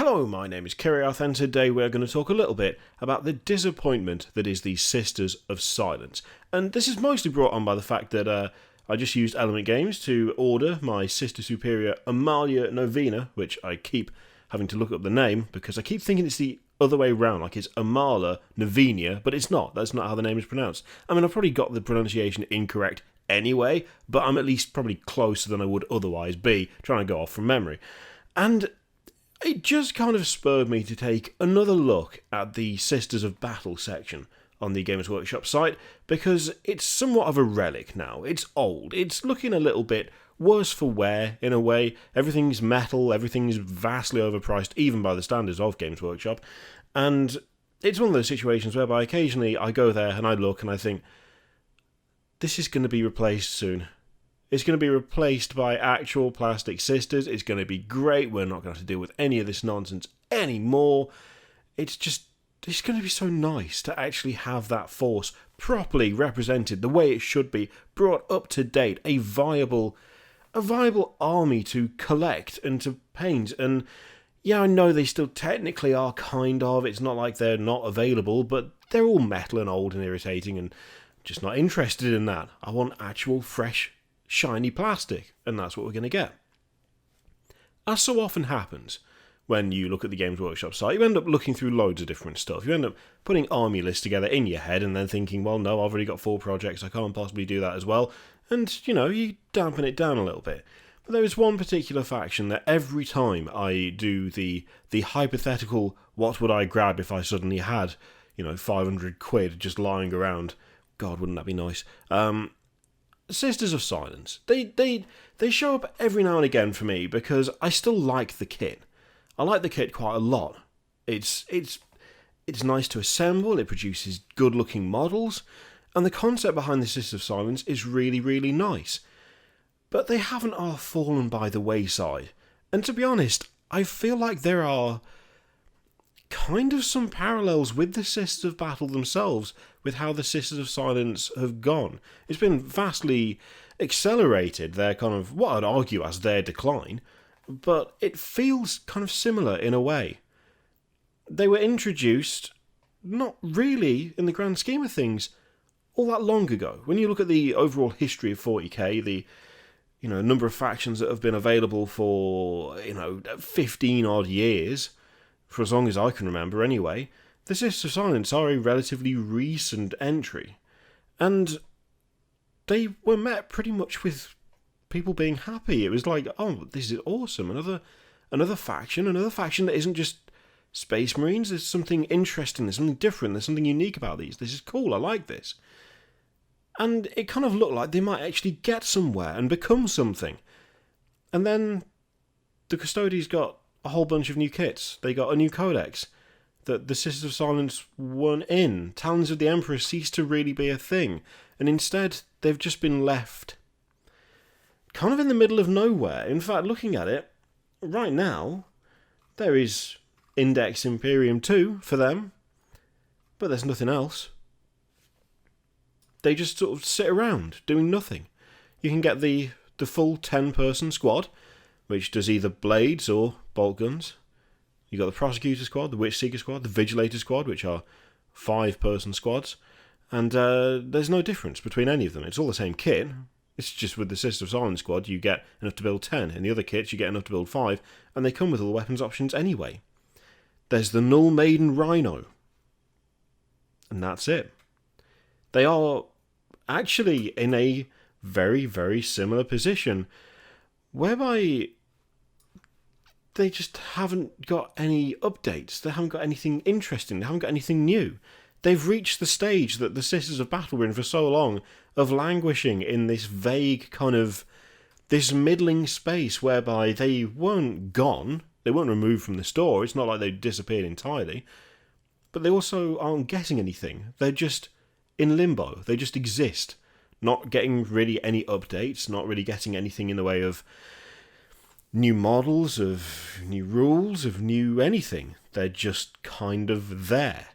Hello, my name is Kiriath, and today we're going to talk a little bit about the disappointment that is the Sisters of Silence. And this is mostly brought on by the fact that I just used Element Games to order my Sister Superior Amalia Novena, which I keep having to look up the name because I keep thinking it's the other way round, like it's Amala Novenia, but it's not. That's not how the name is pronounced. I mean, I've probably got the pronunciation incorrect anyway, but I'm at least probably closer than I would otherwise be, trying to go off from memory. And it just kind of spurred me to take another look at the Sisters of Battle section on the Games Workshop site, because it's somewhat of a relic now. It's old. It's looking a little bit worse for wear, in a way. Everything's metal, everything's vastly overpriced, even by the standards of Games Workshop. And it's one of those situations whereby occasionally I go there and I look and I think, this is going to be replaced soon. It's going to be replaced by actual plastic sisters. It's going to be great. We're not going to have to deal with any of this nonsense anymore. It's going to be so nice to actually have that force properly represented the way it should be, brought up to date, a viable army to collect and to paint. And yeah, I know they still technically are kind of. It's not like they're not available, but they're all metal and old and irritating, and just not interested in that. I want actual fresh, shiny plastic, and that's what we're going to get. As so often happens when you look at the Games Workshop site, you end up looking through loads of different stuff. You end up putting army lists together in your head and then thinking, well, no, I've already got 4 projects, I can't possibly do that as well. And, you dampen it down a little bit. But there is one particular faction that every time I do the hypothetical, what would I grab if I suddenly had, 500 quid just lying around. God, wouldn't that be nice? Sisters of Silence. They show up every now and again for me because I still like the kit. I like the kit quite a lot. It's nice to assemble, it produces good looking models, and the concept behind the Sisters of Silence is really, really nice. But they haven't all fallen by the wayside. And to be honest, I feel like there are kind of some parallels with the Sisters of Battle themselves, with how the Sisters of Silence have gone. It's been vastly accelerated, their kind of, what I'd argue as their decline, but it feels kind of similar in a way. They were introduced, not really, in the grand scheme of things, all that long ago. When you look at the overall history of 40k, the number of factions that have been available for, 15 odd years, for as long as I can remember anyway, the Sisters of Silence are a relatively recent entry. And they were met pretty much with people being happy. It was like, oh, this is awesome. Another faction that isn't just Space Marines. There's something interesting, there's something different, there's something unique about these. This is cool, I like this. And it kind of looked like they might actually get somewhere and become something. And then the Custodies got a whole bunch of new kits. They got a new codex that the Sisters of Silence weren't in. Talons of the Emperor ceased to really be a thing. And instead, they've just been left kind of in the middle of nowhere. In fact, looking at it, right now, there is Index Imperium 2 for them, but there's nothing else. They just sort of sit around doing nothing. You can get the full 10-person squad, which does either blades or bolt guns. You got the Prosecutor squad, the Witch Seeker squad, the Vigilator squad, which are 5-person squads, and there's no difference between any of them. It's all the same kit. It's just with the Sisters of Silence squad, you get enough to build 10. In the other kits, you get enough to build 5, and they come with all the weapons options anyway. There's the Null Maiden Rhino, and that's it. They are actually in a very, very similar position, whereby they just haven't got any updates. They haven't got anything interesting. They haven't got anything new. They've reached the stage that the Sisters of Battle were in for so long, of languishing in this vague kind of, this middling space whereby they weren't gone, they weren't removed from the store, it's not like they disappeared entirely, but they also aren't getting anything. They're just in limbo. They just exist, not getting really any updates, not really getting anything in the way of new models, of new rules, of new anything. They're just kind of there.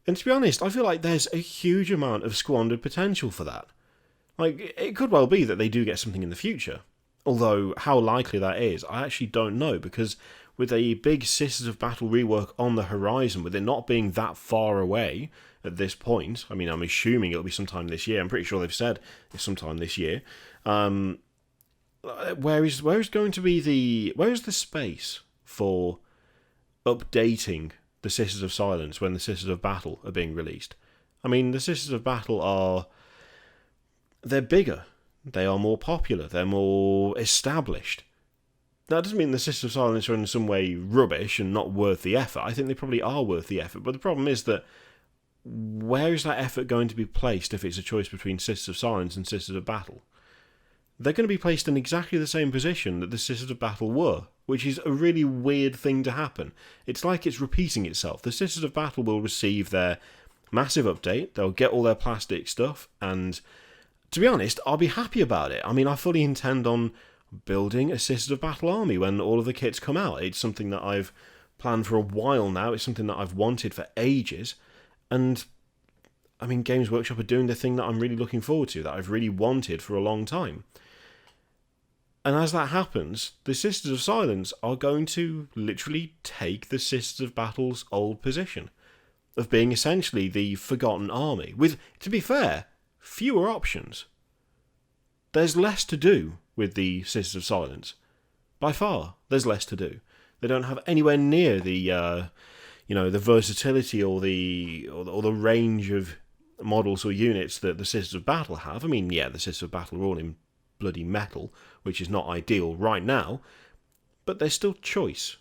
And to be honest, I feel like there's a huge amount of squandered potential for that. Like, it could well be that they do get something in the future. Although, how likely that is, I actually don't know, because with a big Sisters of Battle rework on the horizon, with it not being that far away at this point. I mean, I'm assuming it'll be sometime this year. I'm pretty sure they've said it's sometime this year. Where is the space for updating the Sisters of Silence when the Sisters of Battle are being released? I mean, the Sisters of Battle they're bigger, they are more popular, they're more established. That doesn't mean the Sisters of Silence are in some way rubbish and not worth the effort. I think they probably are worth the effort, but the problem is that where is that effort going to be placed if it's a choice between Sisters of Silence and Sisters of Battle? They're going to be placed in exactly the same position that the Sisters of Battle were, which is a really weird thing to happen. It's like it's repeating itself. The Sisters of Battle will receive their massive update, they'll get all their plastic stuff, and to be honest, I'll be happy about it. I mean, I fully intend on building a Sisters of Battle army when all of the kits come out. It's something that I've planned for a while now, it's something that I've wanted for ages, and I mean, Games Workshop are doing the thing that I'm really looking forward to, that I've really wanted for a long time. And as that happens, the Sisters of Silence are going to literally take the Sisters of Battle's old position of being essentially the forgotten army, with, to be fair, fewer options. There's less to do with the Sisters of Silence. By far, there's less to do. They don't have anywhere near the versatility or the range of models or units that the Sisters of Battle have. I mean, yeah, the Sisters of Battle are all in bloody metal, which is not ideal right now, but there's still choice.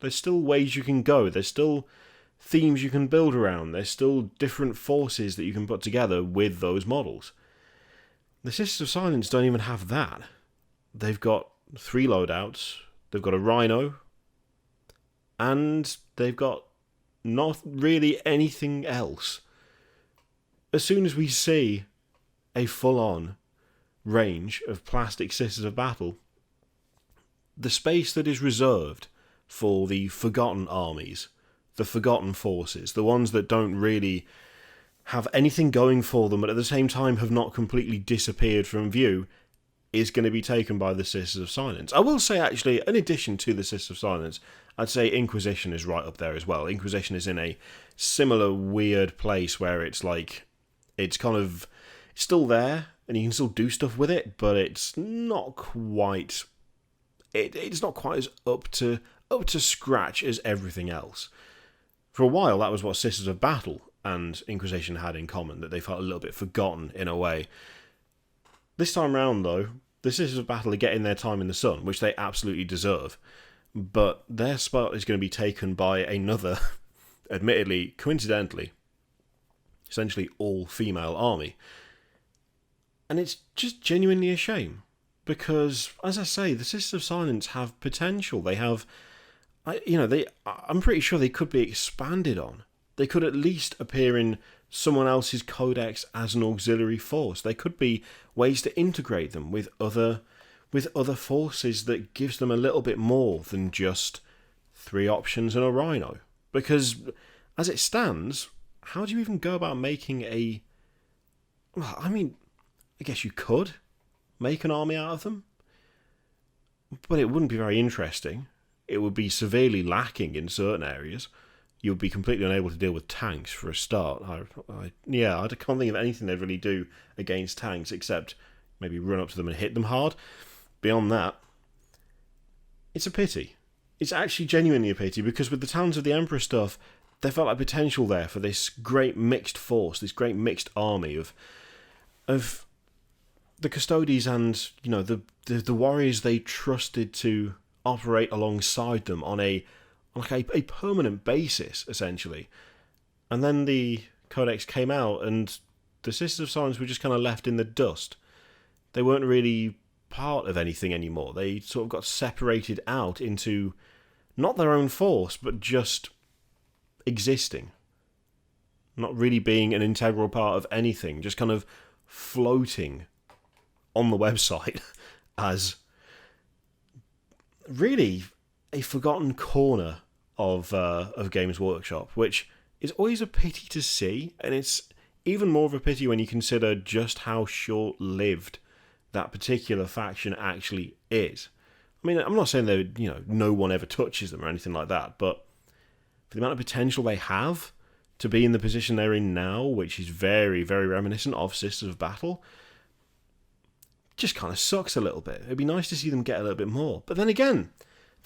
There's still ways you can go. There's still themes you can build around. There's still different forces that you can put together with those models. The Sisters of Silence don't even have that. They've got 3 loadouts, they've got a Rhino, and they've got not really anything else. As soon as we see a full-on range of plastic Sisters of Battle, the space that is reserved for the forgotten armies, the forgotten forces, the ones that don't really have anything going for them, but at the same time have not completely disappeared from view, is going to be taken by the Sisters of Silence. I will say, actually, in addition to the Sisters of Silence, I'd say Inquisition is right up there as well. Inquisition is in a similar weird place where it's like, it's kind of still there, and you can still do stuff with it, but it's not quite, it's not quite as up to scratch as everything else. For a while, that was what Sisters of Battle and Inquisition had in common, that they felt a little bit forgotten in a way. This time round, though, the Sisters of Battle are getting their time in the sun, which they absolutely deserve, but their spot is going to be taken by another, admittedly, coincidentally, essentially all-female army. And it's just genuinely a shame, because, as I say, the Sisters of Silence have potential. They have, I'm pretty sure they could be expanded on. They could at least appear in someone else's codex as an auxiliary force. There could be ways to integrate them with other forces that gives them a little bit more than just 3 options and a Rhino. Because, as it stands, how do you even go about making a... Well, I mean, I guess you could make an army out of them, but it wouldn't be very interesting. It would be severely lacking in certain areas. You would be completely unable to deal with tanks for a start. I can't think of anything they'd really do against tanks except maybe run up to them and hit them hard. Beyond that, it's a pity. It's actually genuinely a pity, because with the Talons of the Emperor stuff, there felt like potential there for this great mixed force, this great mixed army of the Custodes and, the warriors they trusted to operate alongside them on a permanent basis, essentially. And then the Codex came out, and the Sisters of Silence were just kind of left in the dust. They weren't really part of anything anymore. They sort of got separated out into not their own force, but just existing. Not really being an integral part of anything, just kind of floating on the website as really a forgotten corner of Games Workshop, which is always a pity to see, and it's even more of a pity when you consider just how short-lived that particular faction actually is. I mean, I'm not saying that, no one ever touches them or anything like that, but for the amount of potential they have to be in the position they're in now, which is very, very reminiscent of Sisters of Battle, just kind of sucks a little bit. It'd be nice to see them get a little bit more. But then again,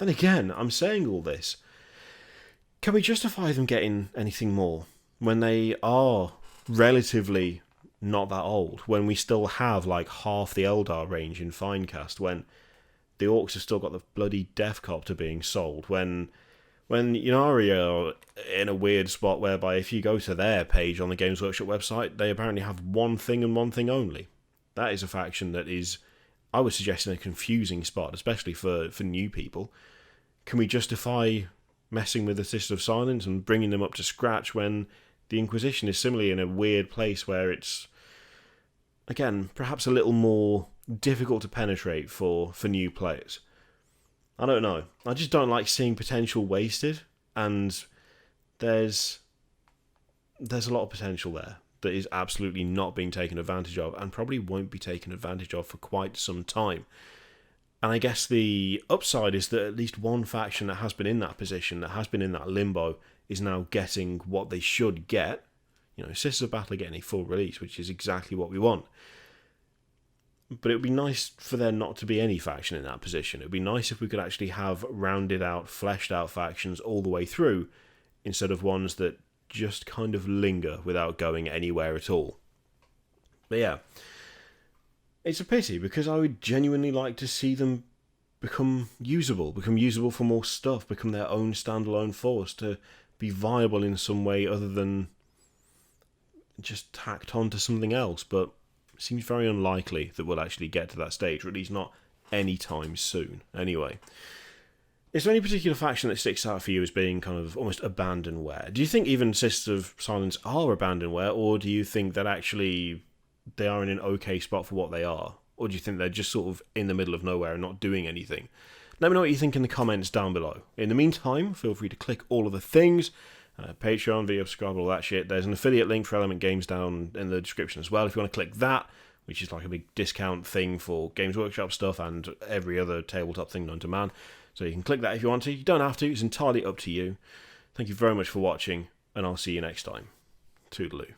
I'm saying all this. Can we justify them getting anything more when they are relatively not that old? When we still have like half the Eldar range in Finecast? When the Orcs have still got the bloody Death Copter being sold? When Ynnari are in a weird spot whereby if you go to their page on the Games Workshop website, they apparently have one thing and one thing only. That is a faction that is, I would suggest, in a confusing spot, especially for new people. Can we justify messing with the Sisters of Silence and bringing them up to scratch when the Inquisition is similarly in a weird place where it's, again, perhaps a little more difficult to penetrate for new players? I don't know. I just don't like seeing potential wasted, and there's a lot of potential there that is absolutely not being taken advantage of, and probably won't be taken advantage of for quite some time. And I guess the upside is that at least one faction that has been in that position, that has been in that limbo, is now getting what they should get. Sisters of Battle are getting a full release, which is exactly what we want. But it would be nice for there not to be any faction in that position. It would be nice if we could actually have rounded out, fleshed out factions all the way through, instead of ones that just kind of linger without going anywhere at all. But yeah, it's a pity, because I would genuinely like to see them become usable for more stuff, become their own standalone force, to be viable in some way other than just tacked on to something else. But it seems very unlikely that we'll actually get to that stage, or at least not anytime soon. Anyway, is there any particular faction that sticks out for you as being kind of almost abandonware? Do you think even Sisters of Silence are abandonware, or do you think that actually they are in an okay spot for what they are? Or do you think they're just sort of in the middle of nowhere and not doing anything? Let me know what you think in the comments down below. In the meantime, feel free to click all of the things. Patreon, video subscribe, all that shit. There's an affiliate link for Element Games down in the description as well if you want to click that, which is like a big discount thing for Games Workshop stuff and every other tabletop thing known to man. So you can click that if you want to. You don't have to. It's entirely up to you. Thank you very much for watching, and I'll see you next time. Toodaloo.